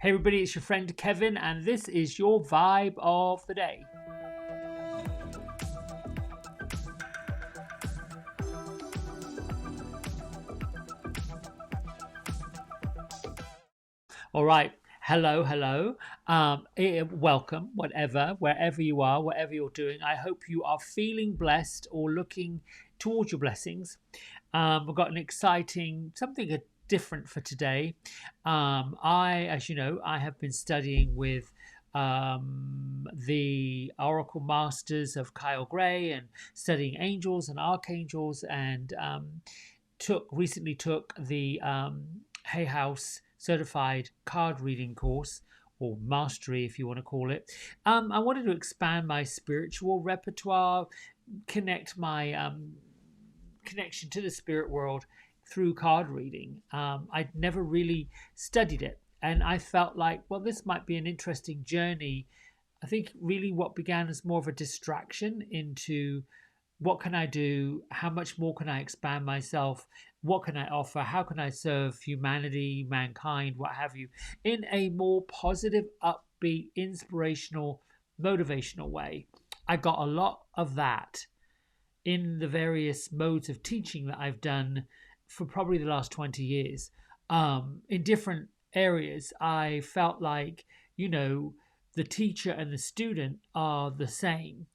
Hey everybody, it's your friend Kevin, and this is your vibe of the day. All right, hello. Welcome, wherever you are, whatever you're doing. I hope you are feeling blessed or looking towards your blessings. We've got an exciting something different for today. As you know, I have been studying with the Oracle Masters of Kyle Gray and studying angels and archangels, and recently took the Hay House certified card reading course, or mastery if you want to call it. I wanted to expand my spiritual repertoire, connect my connection to the spirit world through card reading. I'd never really studied it, and I felt like, well, this might be an interesting journey. I think really what began as more of a distraction into what can I do? How much more can I expand myself? What can I offer? How can I serve humanity, mankind, what have you, in a more positive, upbeat, inspirational, motivational way? I got a lot of that in the various modes of teaching that I've done for probably the last 20 years. In different areas, I felt like, the teacher and the student are the same,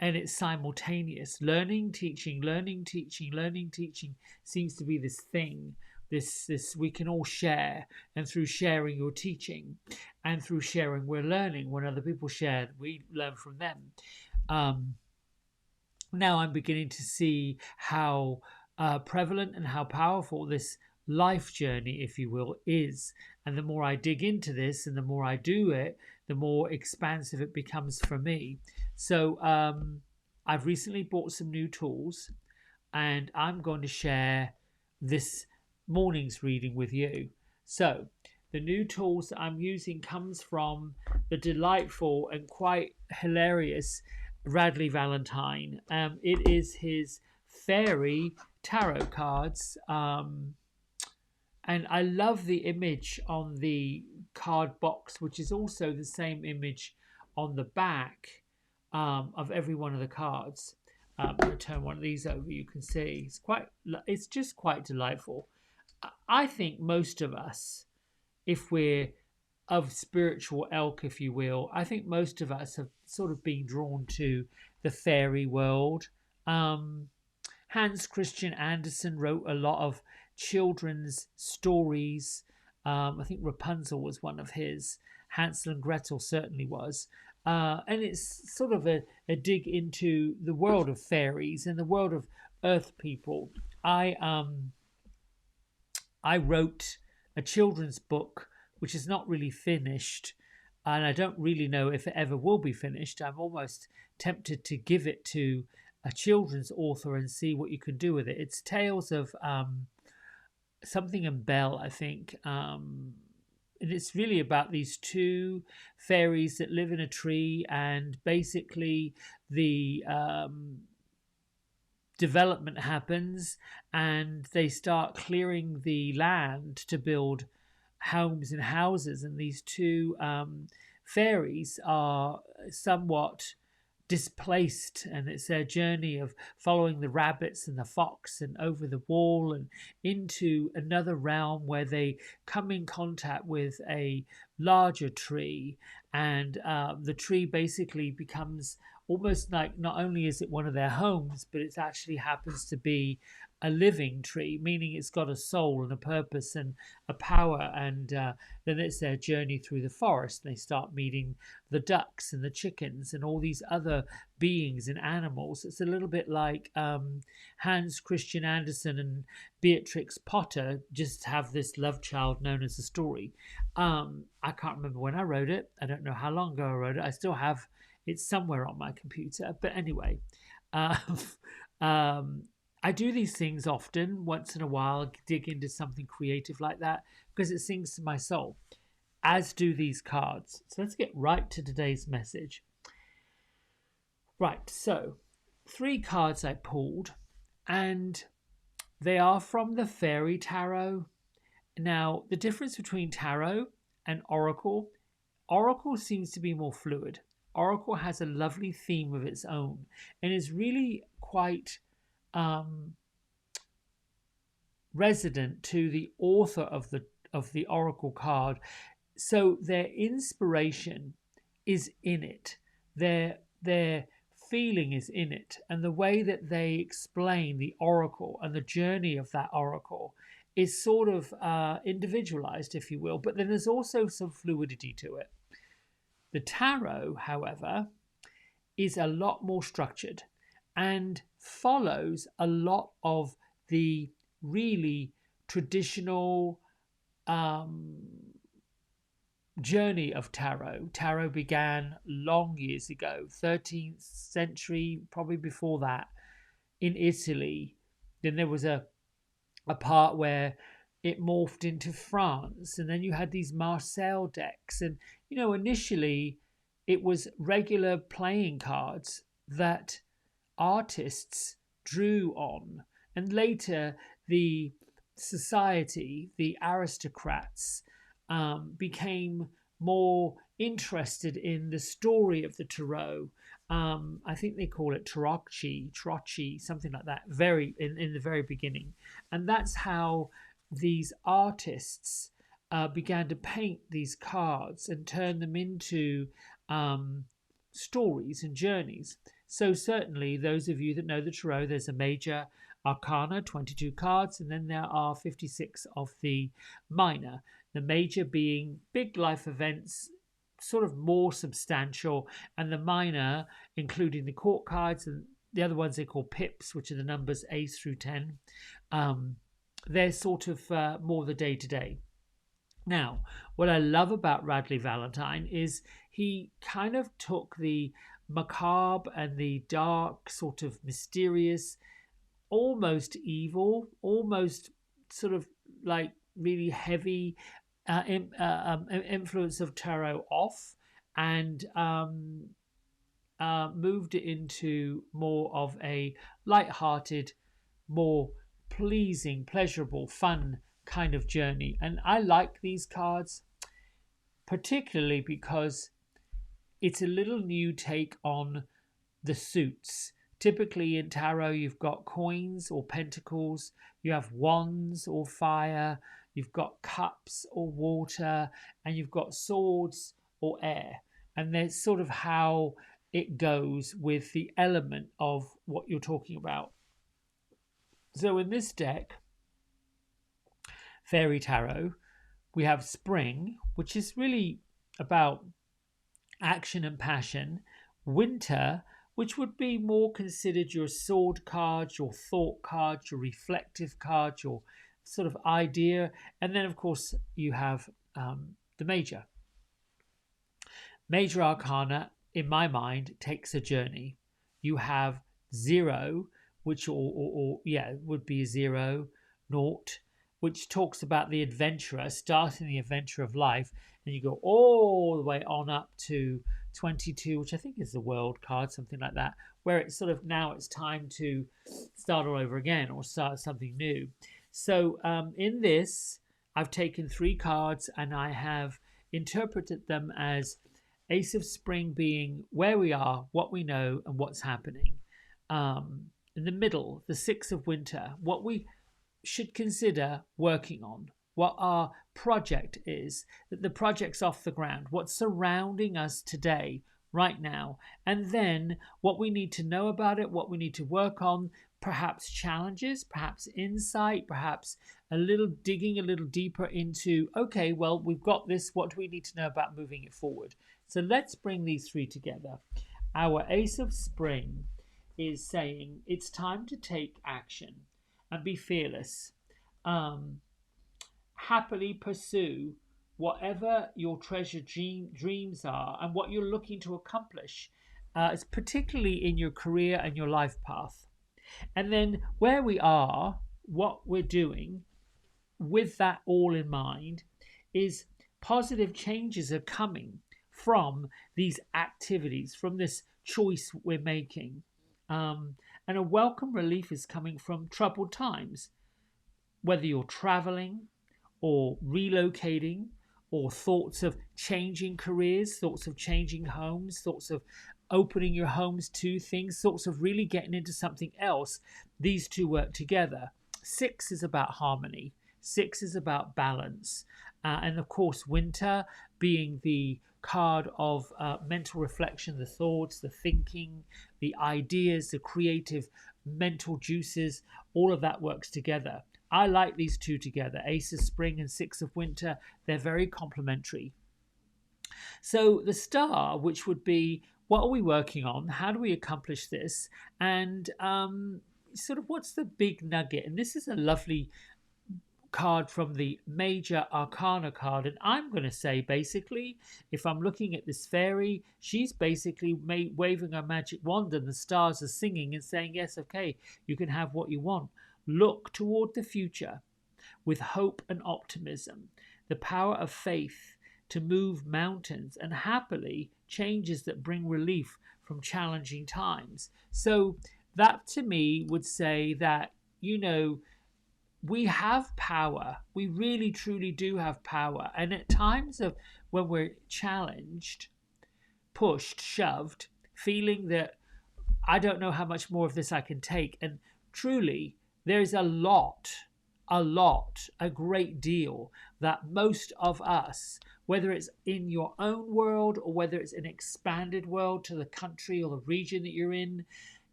and it's simultaneous. Learning, teaching seems to be this thing. This we can all share, and through sharing you're teaching, and through sharing we're learning. When other people share, we learn from them. Um, Now I'm beginning to see how prevalent and how powerful this life journey, if you will, is. And the more I dig into this and the more I do it, the more expansive it becomes for me. So I've recently bought some new tools, and I'm going to share this morning's reading with you. So the new tools that I'm using comes from the delightful and quite hilarious Radley Valentine. It is his fairy tarot cards, and I love the image on the card box, which is also the same image on the back of every one of the cards. I'm going to turn one of these over. You can see it's just quite delightful. I think most of us, if we're of spiritual elk, if you will, I think most of us have sort of been drawn to the fairy world. Hans Christian Andersen wrote a lot of children's stories. I think Rapunzel was one of his. Hansel and Gretel certainly was. And it's sort of a dig into the world of fairies and the world of earth people. I wrote a children's book which is not really finished, and I don't really know if it ever will be finished. I'm almost tempted to give it to a children's author and see what you can do with it. It's tales of something and Belle, I think. And it's really about these two fairies that live in a tree, and basically the development happens, and they start clearing the land to build homes and houses, and these two fairies are somewhat displaced, and it's their journey of following the rabbits and the fox and over the wall and into another realm where they come in contact with a larger tree, and the tree basically becomes almost like, not only is it one of their homes, but it actually happens to be a living tree, meaning it's got a soul and a purpose and a power. And then it's their journey through the forest. They start meeting the ducks and the chickens and all these other beings and animals. It's a little bit like Hans Christian Andersen and Beatrix Potter just have this love child known as a story. I can't remember when I wrote it. I don't know how long ago I wrote it. I still have it somewhere on my computer. But anyway, I do these things often, once in a while, dig into something creative like that because it sings to my soul, as do these cards. So let's get right to today's message. Right, so 3 cards I pulled, and they are from the Fairy Tarot. Now, the difference between tarot and Oracle. Oracle seems to be more fluid. Oracle has a lovely theme of its own and is really quite um, resident to the author of the Oracle card. So their inspiration is in it. Their feeling is in it, and the way that they explain the oracle and the journey of that oracle is sort of individualized, if you will. But then there's also some fluidity to it. The tarot, however, is a lot more structured and follows a lot of the really traditional um, journey of tarot. Tarot began long years ago, 13th century, probably before that, in Italy. Then there was a part where it morphed into France, and then you had these Marseille decks. And, initially it was regular playing cards that artists drew on, and later the society, the aristocrats, became more interested in the story of the tarot. I think they call it tarocchi, something like that, very in the very beginning, and that's how these artists began to paint these cards and turn them into stories and journeys. So certainly, those of you that know the tarot, there's a major arcana, 22 cards, and then there are 56 of the minor. The major being big life events, sort of more substantial, and the minor, including the court cards and the other ones they call pips, which are the numbers A through 10. They're sort of more the day to day. Now, what I love about Radley Valentine is he kind of took the macabre and the dark, sort of mysterious, almost evil, almost sort of like really heavy influence of tarot off, and moved it into more of a light-hearted, more pleasing, pleasurable, fun kind of journey. And I like these cards particularly because it's a little new take on the suits. Typically in tarot, you've got coins or pentacles, you have wands or fire, you've got cups or water, and you've got swords or air. And that's sort of how it goes with the element of what you're talking about. So in this deck, Fairy Tarot, we have Spring, which is really about action and passion. Winter, which would be more considered your sword cards, your thought cards, your reflective cards, your sort of idea. And then, of course, you have the major. Major Arcana, in my mind, takes a journey. You have 0, which would be 0, naught, which talks about the adventurer starting the adventure of life, and you go all the way on up to 22, which I think is the world card, something like that, where it's sort of now it's time to start all over again or start something new. So in this, I've taken 3 cards and I have interpreted them as Ace of Spring being where we are, what we know, and what's happening. In the middle, the 6 of Winter, what we should consider working on, what our project is, that the project's off the ground, what's surrounding us today, right now, and then what we need to know about it, what we need to work on, perhaps challenges, perhaps insight, perhaps a little digging a little deeper into, okay, well, we've got this, what do we need to know about moving it forward? So let's bring these 3 together. Our Ace of Spring is saying it's time to take action and be fearless. Happily pursue whatever your treasured dreams are and what you're looking to accomplish, particularly in your career and your life path. And then where we are, what we're doing with that all in mind is positive changes are coming from these activities, from this choice we're making. And a welcome relief is coming from troubled times, whether you're traveling or relocating or thoughts of changing careers, thoughts of changing homes, thoughts of opening your homes to things, thoughts of really getting into something else, these two work together. Six is about harmony, six is about balance. And of course, winter being the card of mental reflection, the thoughts, the thinking, the ideas, the creative mental juices, all of that works together. I like these two together, Ace of Spring and Six of Winter. They're very complementary. So the star, which would be what are we working on? How do we accomplish this? And sort of what's the big nugget? And this is a lovely card from the Major Arcana card. And I'm going to say, basically, if I'm looking at this fairy, she's basically waving a magic wand and the stars are singing and saying, yes, okay, you can have what you want. Look toward the future with hope and optimism, the power of faith to move mountains, and happily changes that bring relief from challenging times. So that to me would say that, we have power. We really truly do have power. And at times of when we're challenged, pushed, shoved, feeling that I don't know how much more of this I can take. And truly, there's a great deal that most of us, whether it's in your own world or whether it's an expanded world to the country or the region that you're in,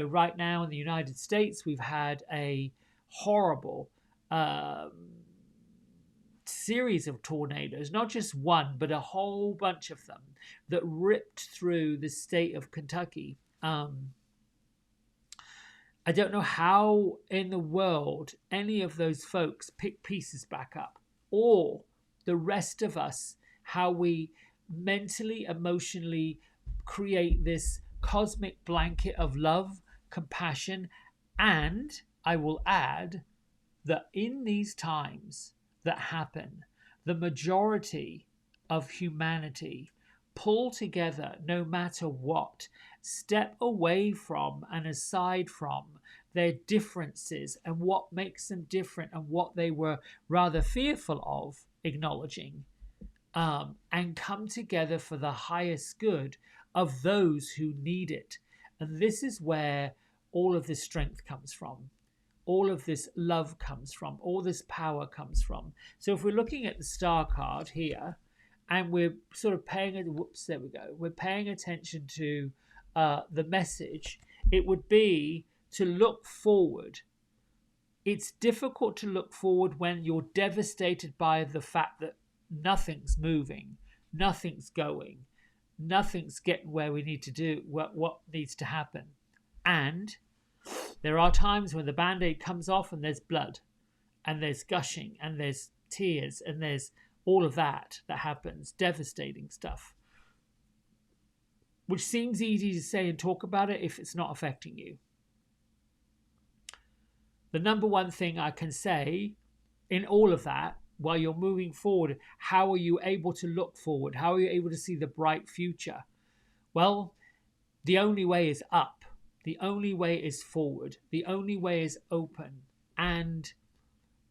right now in the United States, we've had a horrible series of tornadoes, not just one, but a whole bunch of them that ripped through the state of Kentucky. I don't know how in the world any of those folks pick pieces back up, or the rest of us, how we mentally, emotionally create this cosmic blanket of love, compassion, and I will add that in these times that happen, the majority of humanity pull together no matter what, step away from and aside from their differences and what makes them different and what they were rather fearful of acknowledging, and come together for the highest good of those who need it. And this is where all of this strength comes from. All of this love comes from, all this power comes from. So if we're looking at the star card here, and we're sort of we're paying attention to the message, it would be to look forward. It's difficult to look forward when you're devastated by the fact that nothing's moving, nothing's going, nothing's getting where we need to do what needs to happen. And there are times when the band-aid comes off and there's blood and there's gushing and there's tears and there's all of that happens, devastating stuff, which seems easy to say and talk about it if it's not affecting you. The number one thing I can say in all of that, while you're moving forward, how are you able to look forward? How are you able to see the bright future? Well, the only way is up. The only way is forward. The only way is open. And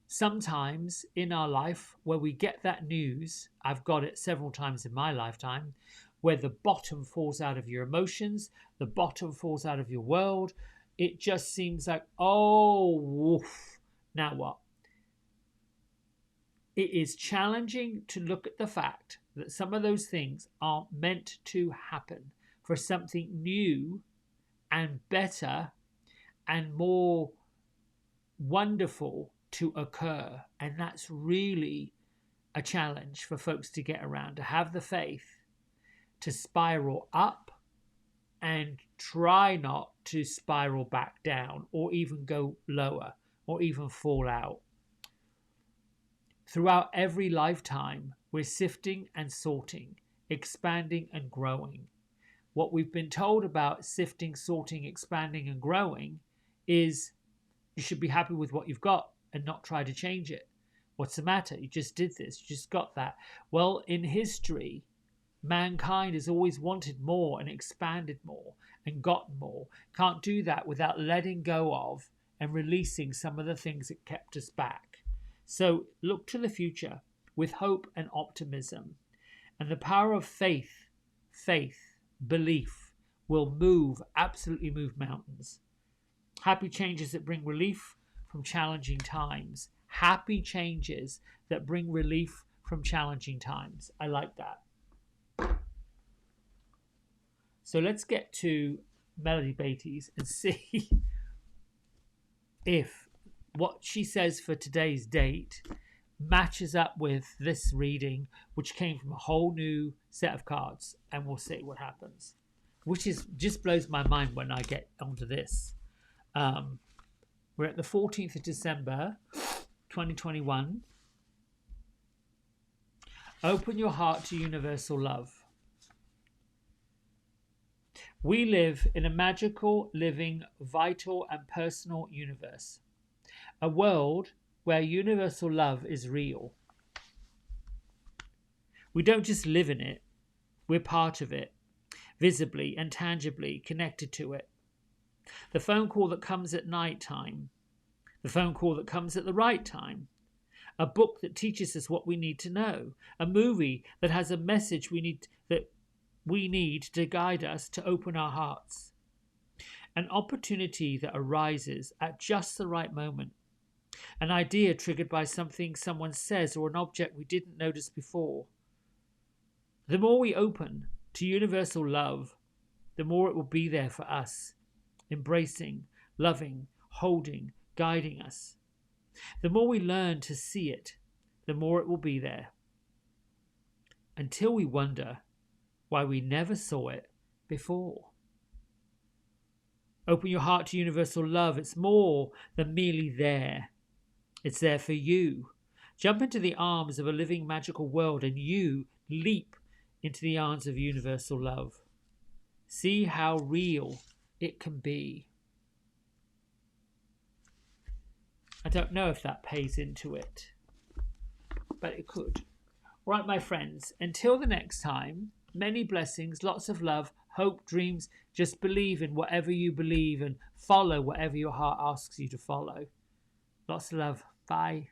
sometimes in our life where we get that news, I've got it several times in my lifetime, where the bottom falls out of your emotions, the bottom falls out of your world. It just seems like, oh, woof, now what? It is challenging to look at the fact that some of those things are meant to happen for something new and better and more wonderful to occur. And that's really a challenge for folks to get around, to have the faith to spiral up and try not to spiral back down or even go lower or even fall out. Throughout every lifetime, we're sifting and sorting, expanding and growing. What we've been told about sifting, sorting, expanding, and growing is you should be happy with what you've got and not try to change it. What's the matter? You just did this. You just got that. Well, in history, mankind has always wanted more and expanded more and gotten more. Can't do that without letting go of and releasing some of the things that kept us back. So look to the future. with hope and optimism. And the power of faith, belief will absolutely move mountains. Happy changes that bring relief from challenging times. Happy changes that bring relief from challenging times. I like that. So let's get to Melody Beatties and see if what she says for today's date matches up with this reading, which came from a whole new set of cards, and we'll see what happens. Which is just blows my mind when I get onto this. We're at the 14th of December, 2021. Open your heart to universal love. We live in a magical, living, vital, and personal universe. A world where universal love is real. We don't just live in it, we're part of it, visibly and tangibly connected to it. The phone call that comes at night time, the phone call that comes at the right time, a book that teaches us what we need to know, a movie that has a message we need to guide us to open our hearts, an opportunity that arises at just the right moment, an idea triggered by something someone says or an object we didn't notice before. The more we open to universal love, the more it will be there for us, embracing, loving, holding, guiding us. The more we learn to see it, the more it will be there. Until we wonder why we never saw it before. Open your heart to universal love. It's more than merely there. It's there for you. Jump into the arms of a living magical world and you leap into the arms of universal love. See how real it can be. I don't know if that pays into it, but it could. Right, my friends, until the next time, many blessings, lots of love, hope, dreams. Just believe in whatever you believe and follow whatever your heart asks you to follow. Lots of love. Bye.